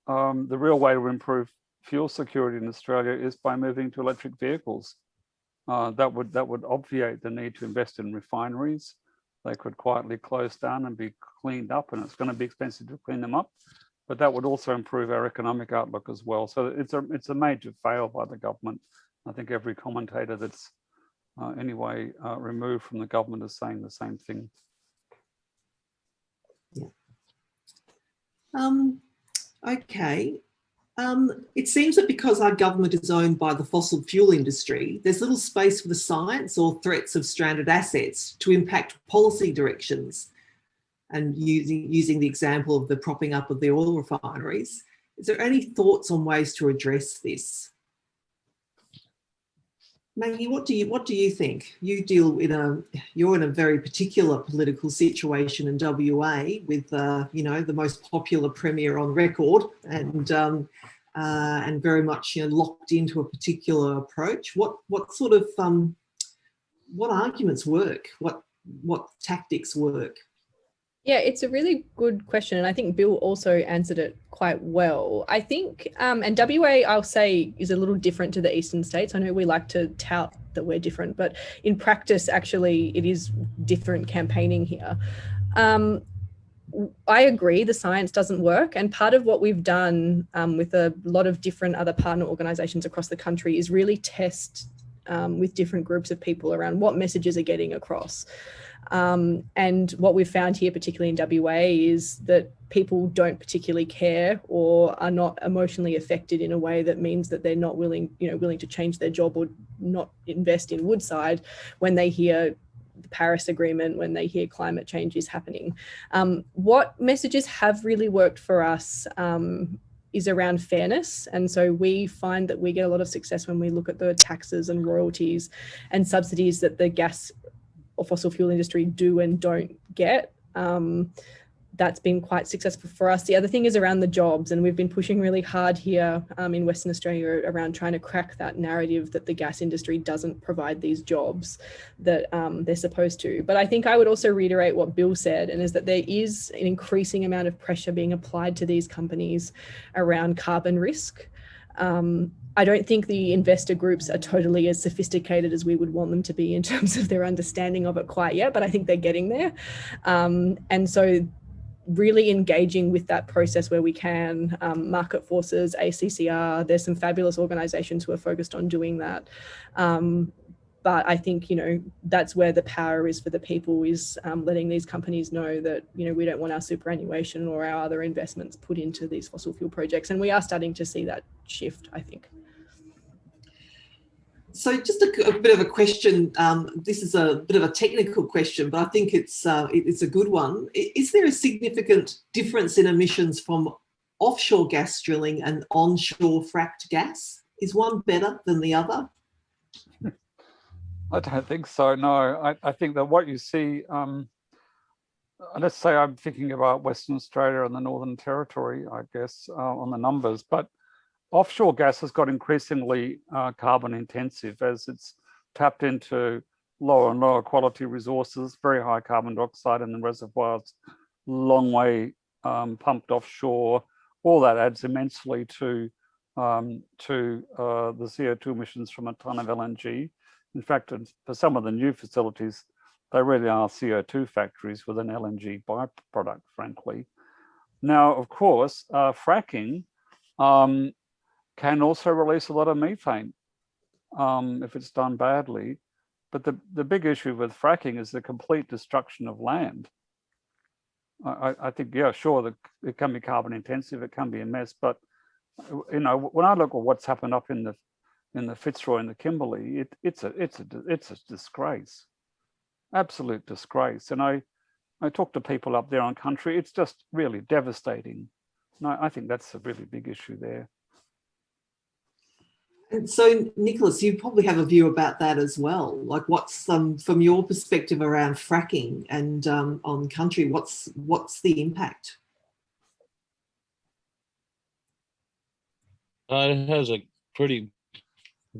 the real way to improve fuel security in Australia is by moving to electric vehicles. That would obviate the need to invest in refineries. They could quietly close down and be cleaned up, and it's going to be expensive to clean them up. But that would also improve our economic outlook as well. So it's a major fail by the government. I think every commentator that's anyway removed from the government is saying the same thing. Yeah. Okay. It seems that because our government is owned by the fossil fuel industry, there's little space for the science or threats of stranded assets to impact policy directions. And using the example of the propping up of the oil refineries, is there any thoughts on ways to address this? Maggie, what do you think? You're in a very particular political situation in WA with the most popular premier on record, and very much locked into a particular approach. What sort of what arguments work? What tactics work? Yeah, it's a really good question. And I think Bill also answered it quite well. I think, and WA, I'll say, is a little different to the eastern states. I know we like to tout that we're different, but in practice, actually, it is different campaigning here. I agree the science doesn't work. And part of what we've done with a lot of different other partner organisations across the country is really test with different groups of people around what messages are getting across. And what we've found here, particularly in WA, is that people don't particularly care or are not emotionally affected in a way that means that they're not willing to change their job or not invest in Woodside when they hear the Paris Agreement, when they hear climate change is happening. What messages have really worked for us is around fairness. And so we find that we get a lot of success when we look at the taxes and royalties and subsidies that the gas or fossil fuel industry do and don't get. That's been quite successful for us. The other thing is around the jobs, and we've been pushing really hard here in Western Australia around trying to crack that narrative that the gas industry doesn't provide these jobs that they're supposed to. But I think I would also reiterate what Bill said, and is that there is an increasing amount of pressure being applied to these companies around carbon risk. I don't think the investor groups are totally as sophisticated as we would want them to be in terms of their understanding of it quite yet, but I think they're getting there. And so really engaging with that process where we can. Market Forces, ACCR, there's some fabulous organisations who are focused on doing that. But I think, you know, that's where the power is for the people, is letting these companies know that, you know, we don't want our superannuation or our other investments put into these fossil fuel projects. And we are starting to see that shift, I think. So just a bit of a question. This is a bit of a technical question, but I think it's a good one. Is there a significant difference in emissions from offshore gas drilling and onshore fracked gas? Is one better than the other? I don't think so, no. I think that what you see, let's say I'm thinking about Western Australia and the Northern Territory, I guess, on the numbers, but offshore gas has got increasingly carbon intensive as it's tapped into lower and lower quality resources, very high carbon dioxide in the reservoirs, long way pumped offshore. All that adds immensely to the CO2 emissions from a ton of LNG. In fact, for some of the new facilities, they really are CO2 factories with an LNG byproduct, frankly. Now, of course, fracking can also release a lot of methane if it's done badly. But the big issue with fracking is the complete destruction of land. I think, yeah, sure, that it can be carbon intensive, it can be a mess, but you know, when I look at what's happened up in the Fitzroy and the Kimberley, it's a disgrace, absolute disgrace. And I talk to people up there on country, it's just really devastating. And I think that's a really big issue there. And so, Nicholas, you probably have a view about that as well. Like, what's from your perspective around fracking and on country? What's the impact? It has a pretty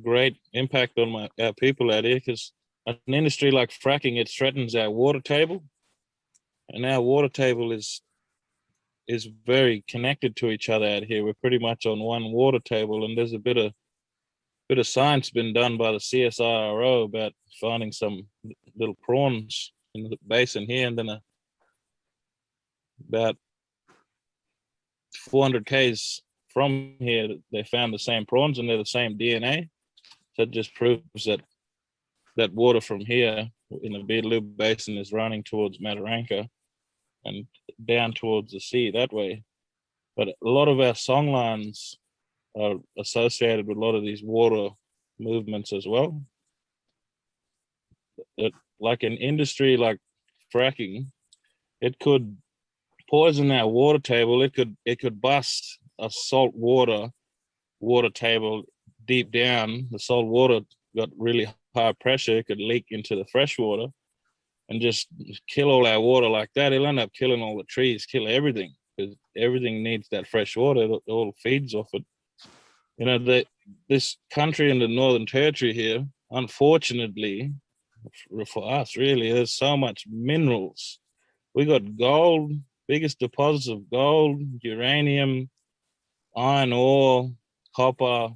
great impact on our people out here, because an industry like fracking, it threatens our water table, and our water table is very connected to each other out here. We're pretty much on one water table, and there's a bit of science been done by the CSIRO about finding some little prawns in the basin here, and then about 400 k's from here, they found the same prawns, and they're the same DNA. So it just proves that water from here in the Borroloola Basin is running towards Mataranka and down towards the sea that way. But a lot of our songlines are associated with a lot of these water movements as well. Like an industry like fracking, it could poison our water table. It could bust a salt water table deep down. The salt water got really high pressure. It could leak into the fresh water and just kill all our water like that. It'll end up killing all the trees, kill everything, because everything needs that fresh water. It all feeds off it. You know, this country in the Northern Territory here, unfortunately, for us, really, there's so much minerals. We got gold, biggest deposits of gold, uranium, iron ore, copper,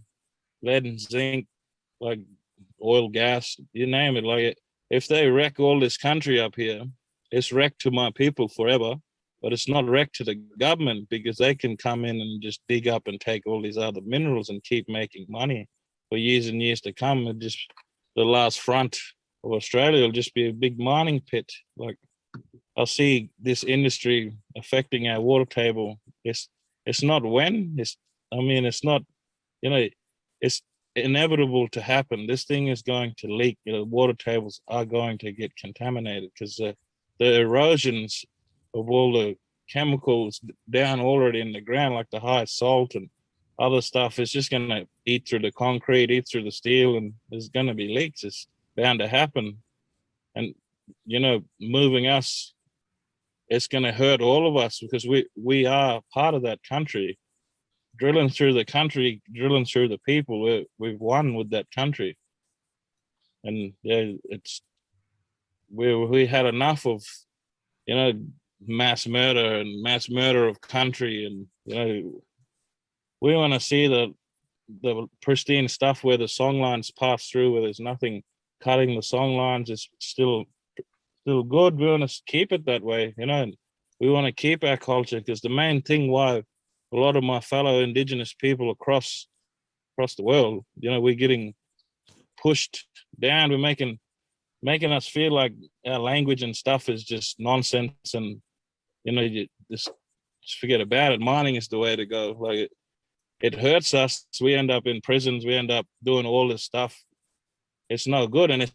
lead and zinc, like oil, gas, you name it. Like, if they wreck all this country up here, it's wrecked to my people forever. But it's not wrecked to the government, because they can come in and just dig up and take all these other minerals and keep making money for years and years to come. And just the last front of Australia will just be a big mining pit. Like, I see this industry affecting our water table. It's not when, it's not, you know, it's inevitable to happen. This thing is going to leak. You know, water tables are going to get contaminated, because the erosions of all the chemicals down already in the ground, like the high salt and other stuff, is just going to eat through the concrete, eat through the steel, and there's going to be leaks. It's bound to happen. And, you know, moving us, it's going to hurt all of us, because we are part of that country. Drilling through the country, drilling through the people, we've won with that country. And yeah, we had enough of, you know, mass murder of country. And, you know, we want to see the pristine stuff where the song lines pass through, where there's nothing cutting the song lines. It's still good. We want to keep it that way, you know. we want to keep our culture, because the main thing why a lot of my fellow Indigenous people across the world, you know, we're getting pushed down. We're making us feel like our language and stuff is just nonsense, and you know, you just forget about it. Mining is the way to go. Like it hurts us. We end up in prisons. We end up doing all this stuff. It's no good, and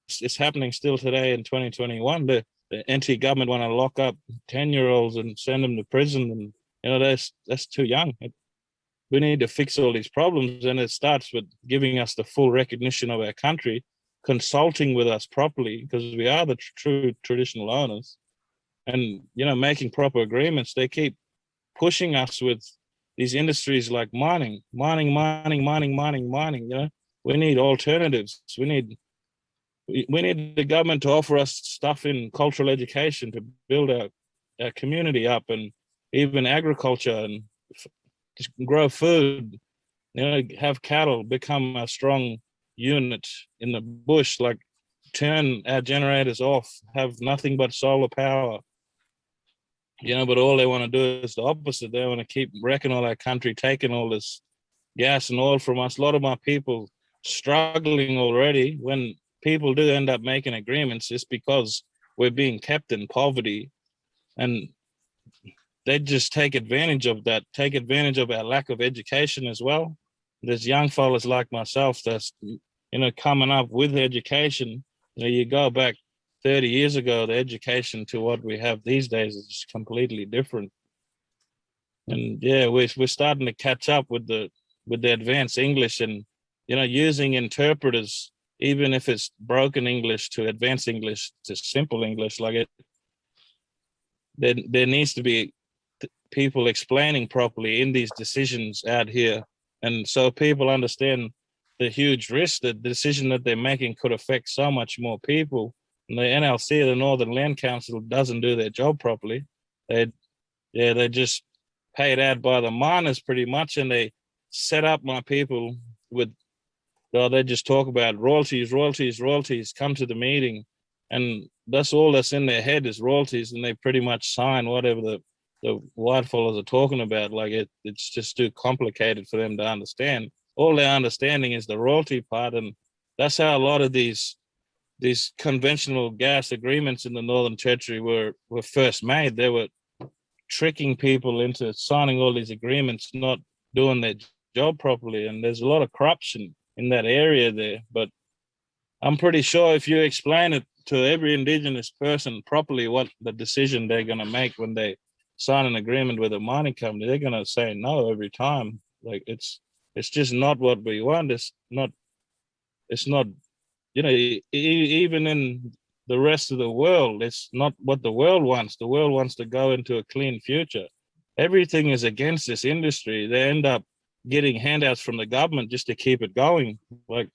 it's happening still today in 2021. The NT government want to lock up 10-year-olds and send them to prison, and you know, that's too young. We need to fix all these problems, and it starts with giving us the full recognition of our country, consulting with us properly, because we are the true traditional owners, and you know, making proper agreements. They keep pushing us with these industries like mining. You know, we need alternatives. We need the government to offer us stuff in cultural education to build our community up, and even agriculture, and just grow food, you know, have cattle, become a strong unit in the bush, like turn our generators off, have nothing but solar power, you know, but all they want to do is the opposite. They want to keep wrecking all our country, taking all this gas and oil from us. A lot of my people struggling already. When people do end up making agreements, it's because we're being kept in poverty, and they just take advantage of that, take advantage of our lack of education as well. There's young fellas like myself that's, you know, coming up with education. You know, you go back 30 years ago, the education to what we have these days is completely different. And yeah, we're starting to catch up with the advanced English, and you know, using interpreters, even if it's broken English to advanced English to simple English, like it. There needs to be people explaining properly in these decisions out here, and so people understand the huge risk that the decision that they're making could affect so much more people. And the NLC, the Northern Land Council, doesn't do their job properly. They just paid out by the miners pretty much, and they set up my people with, well, they just talk about royalties, come to the meeting, and that's all that's in their head is royalties, and they pretty much sign whatever the white fellas are talking about. Like it's just too complicated for them to understand. All they're understanding is the royalty part, and that's how a lot of these conventional gas agreements in the Northern Territory were first made. They were tricking people into signing all these agreements, not doing their job properly, and there's a lot of corruption in that area there. But I'm pretty sure if you explain it to every Indigenous person properly what the decision they're going to make when they sign an agreement with a mining company, they're going to say no every time. Like it's just not what we want. It's not, you know, even in the rest of the world, it's not what the world wants. The world wants to go into a clean future. Everything is against this industry. They end up getting handouts from the government just to keep it going. Like,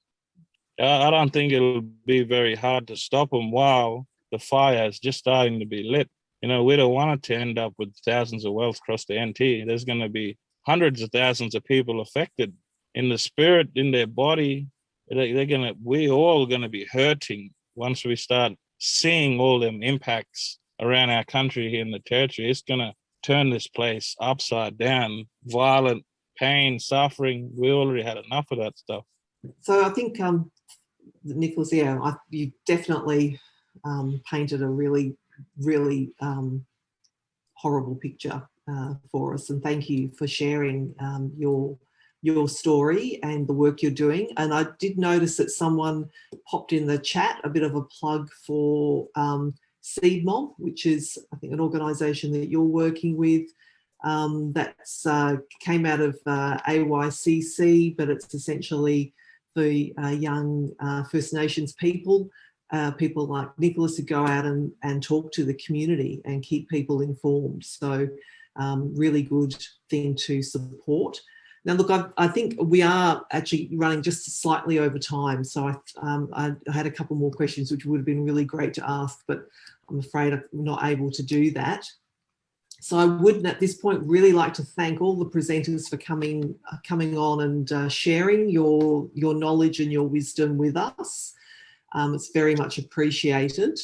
I don't think it'll be very hard to stop them while the fire is just starting to be lit. You know, we don't want it to end up with thousands of wells across the NT. There's going to be hundreds of thousands of people affected in the spirit, in their body. We're all going to be hurting once we start seeing all them impacts around our country here in the territory. It's going to turn this place upside down, violent pain, suffering. We already had enough of that stuff. So I think, Nicholas, yeah, you definitely painted a really, really horrible picture for us, and thank you for sharing your story and the work you're doing. And I did notice that someone popped in the chat a bit of a plug for Seed Mob, which is, I think, an organisation that you're working with. That's came out of AYCC, but it's essentially for young First Nations people, people like Nicholas, who go out and talk to the community and keep people informed. So really good thing to support. Now, look, I think we are actually running just slightly over time. So I had a couple more questions, which would have been really great to ask, but I'm afraid I'm not able to do that. So I would, at this point, really like to thank all the presenters for coming on and sharing your knowledge and your wisdom with us. It's very much appreciated.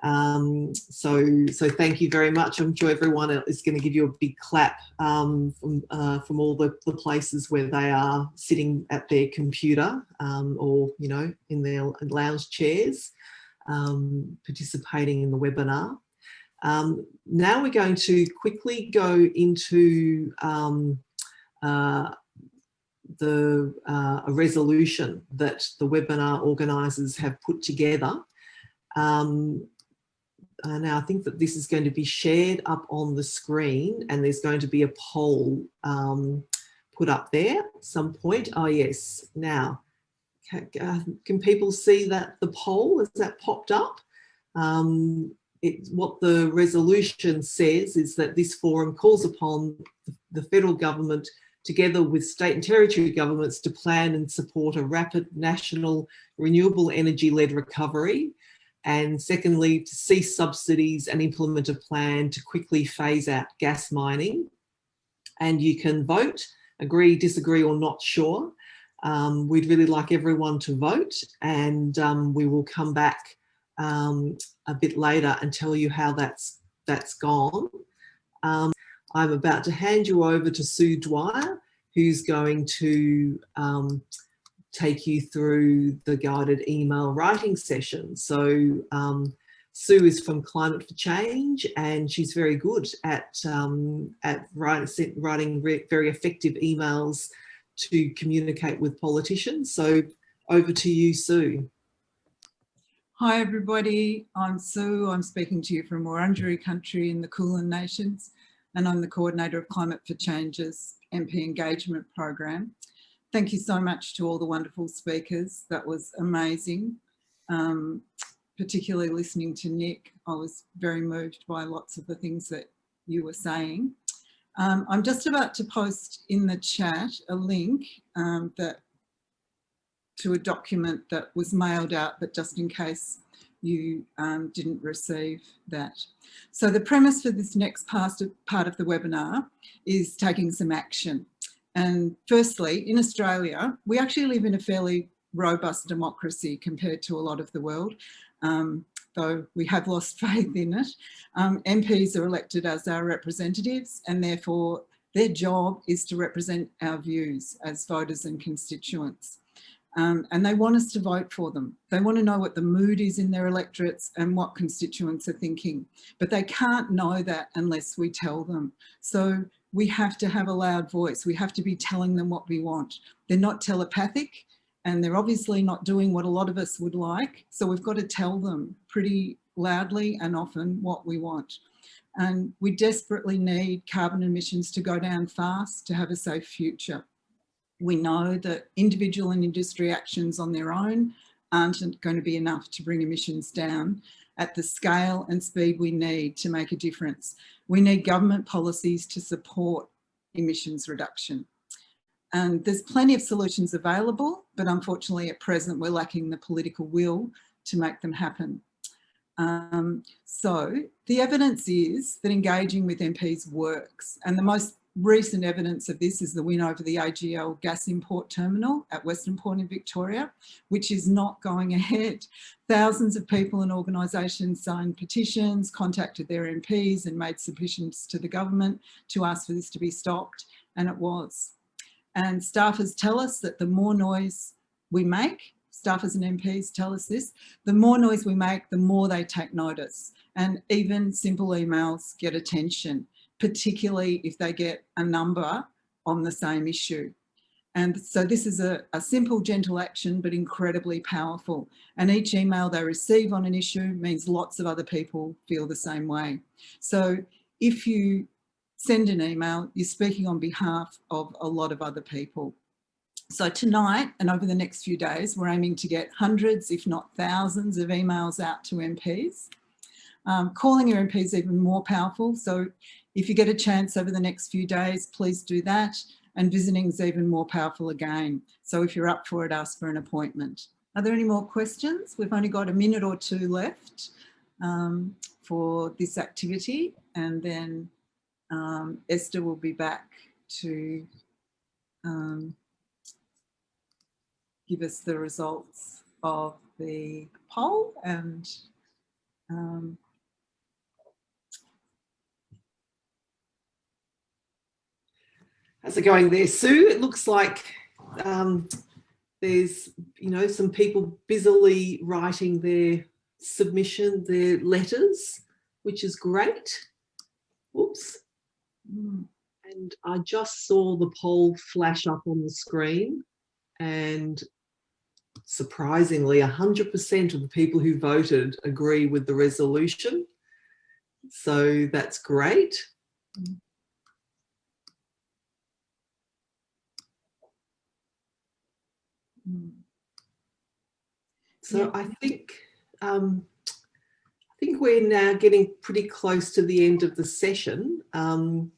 So thank you very much. I'm sure everyone is going to give you a big clap from all the places where they are sitting at their computer or, you know, in their lounge chairs, participating in the webinar. Now we're going to quickly go into a resolution that the webinar organisers have put together. Now I think that this is going to be shared up on the screen, and there's going to be a poll put up there at some point. Oh yes, now can people see that the poll, has that popped up? What the resolution says is that this forum calls upon the federal government together with state and territory governments to plan and support a rapid national renewable energy-led recovery, and secondly, to cease subsidies and implement a plan to quickly phase out gas mining. And you can vote, agree, disagree, or not sure. We'd really like everyone to vote, and we will come back a bit later and tell you how that's gone. I'm about to hand you over to Sue Dwyer, who's going to take you through the guided email writing session. So Sue is from Climate for Change, and she's very good at writing very effective emails to communicate with politicians. So over to you, Sue. Hi everybody, I'm Sue. I'm speaking to you from Wurundjeri country in the Kulin Nations, and I'm the coordinator of Climate for Change's MP engagement program. Thank you so much to all the wonderful speakers. That was amazing. Particularly listening to Nick, I was very moved by lots of the things that you were saying. I'm just about to post in the chat a link to a document that was mailed out, but just in case you didn't receive that. So the premise for this next part of the webinar is taking some action. And firstly, in Australia, we actually live in a fairly robust democracy compared to a lot of the world, though we have lost faith in it. MPs are elected as our representatives, and therefore their job is to represent our views as voters and constituents. And they want us to vote for them. They want to know what the mood is in their electorates and what constituents are thinking. But they can't know that unless we tell them. So we have to have a loud voice. We have to be telling them what we want. They're not telepathic, and they're obviously not doing what a lot of us would like. So we've got to tell them pretty loudly and often what we want. And we desperately need carbon emissions to go down fast to have a safe future. We know that individual and industry actions on their own aren't going to be enough to bring emissions down at the scale and speed we need to make a difference. We need government policies to support emissions reduction. And there's plenty of solutions available, but unfortunately at present we're lacking the political will to make them happen. So the evidence is that engaging with MPs works, and the most recent evidence of this is the win over the AGL gas import terminal at Western Port in Victoria, which is not going ahead. Thousands of people and organisations signed petitions, contacted their MPs and made submissions to the government to ask for this to be stopped, and it was. And staffers tell us that the more noise we make, staffers and MPs tell us this, the more noise we make, the more they take notice. And even simple emails get attention, particularly if they get a number on the same issue. And so this is a simple, gentle action, but incredibly powerful. And each email they receive on an issue means lots of other people feel the same way. So if you send an email, you're speaking on behalf of a lot of other people. So tonight and over the next few days, we're aiming to get hundreds, if not thousands, of emails out to MPs. Calling your MP is even more powerful. So if you get a chance over the next few days, please do that. And visiting is even more powerful again. So if you're up for it, ask for an appointment. Are there any more questions? We've only got a minute or two left for this activity. And then Esther will be back to give us the results of the poll, and How's it going there, Sue? It looks like there's, some people busily writing their submission, their letters, which is great. Oops. And I just saw the poll flash up on the screen, and surprisingly, 100% of the people who voted agree with the resolution. So that's great. So I think we're now getting pretty close to the end of the session, and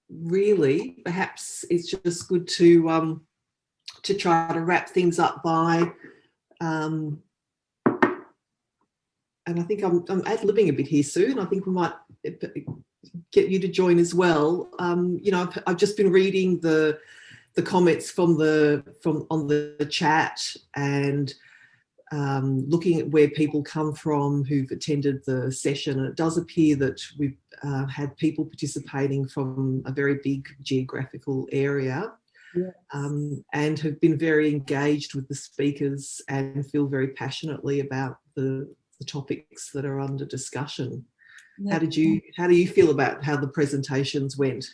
really, perhaps it's just good to try to wrap things up by, and I think I'm ad-libbing a bit here, Sue, and I think we might get you to join as well. I've just been reading the comments on the chat, and looking at where people come from who've attended the session. And it does appear that we've had people participating from a very big geographical area. Yes. And have been very engaged with the speakers and feel very passionately about the topics that are under discussion. Yeah. How do you feel about how the presentations went?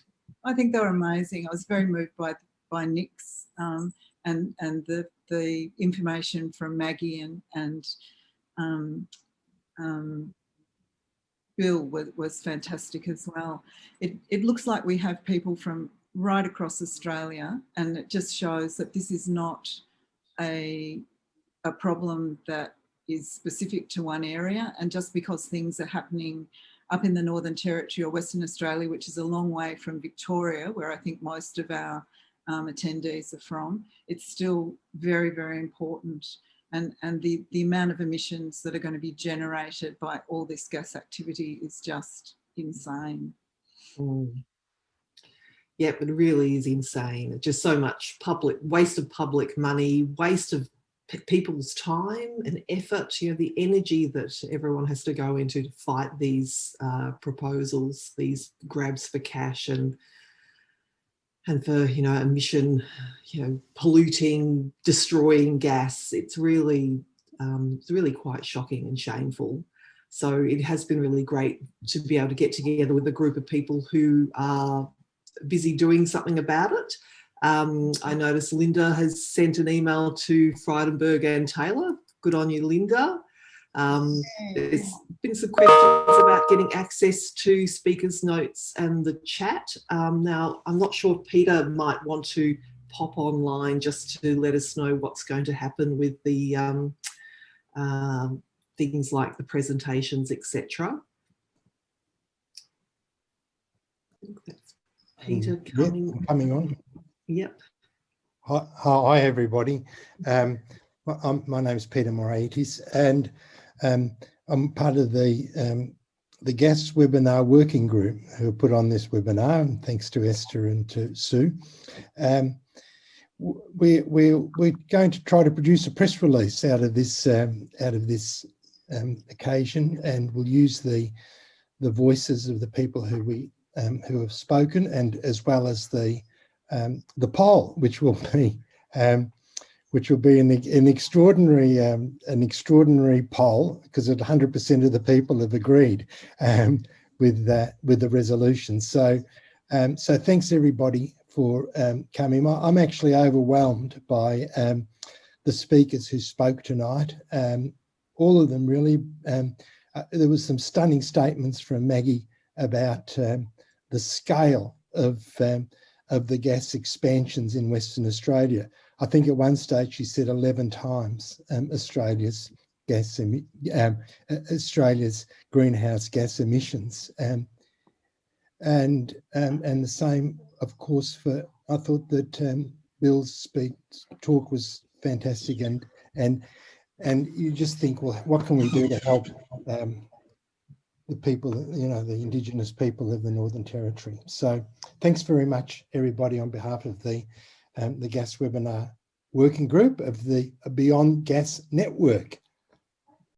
I think they were amazing. I was very moved by Nick's and the information from Maggie and Bill was fantastic as well. It looks like we have people from right across Australia, and it just shows that this is not a problem that is specific to one area. And just because things are happening up in the Northern Territory or Western Australia, which is a long way from Victoria, where I think most of our attendees are from, it's still very, very important. And the amount of emissions that are going to be generated by all this gas activity is just insane. Yeah, it really is insane. Just so much waste of public money, waste of people's time and effort, the energy that everyone has to go into to fight these proposals, these grabs for cash and for, emission, polluting, destroying gas. It's really quite shocking and shameful. So it has been really great to be able to get together with a group of people who are busy doing something about it. I noticed Linda has sent an email to Frydenberg and Taylor. Good on you, Linda. There's been some questions about getting access to speakers' notes and the chat. Now, I'm not sure if Peter might want to pop online just to let us know what's going to happen with the things like the presentations, etc. I think that's Peter coming. Yep, coming on. Yep. Hi everybody. My name is Peter Moraitis, and I'm part of the gas webinar working group who put on this webinar, and thanks to Esther and to Sue. We're going to try to produce a press release out of this occasion, and we'll use the voices of the people who have spoken, and as well as the poll, which will be an extraordinary poll, because 100% of the people have agreed with the resolution. So thanks everybody for coming. I'm actually overwhelmed by the speakers who spoke tonight. All of them really. There was some stunning statements from Maggie about the scale of the gas expansions in Western Australia. I think at one stage she said 11 times Australia's greenhouse gas emissions, and the same, of course, for. I thought that Bill's talk was fantastic, and you just think, well, what can we do to help the people, the Indigenous people of the Northern Territory? So thanks very much, everybody, on behalf of the gas webinar working group of the Beyond Gas Network.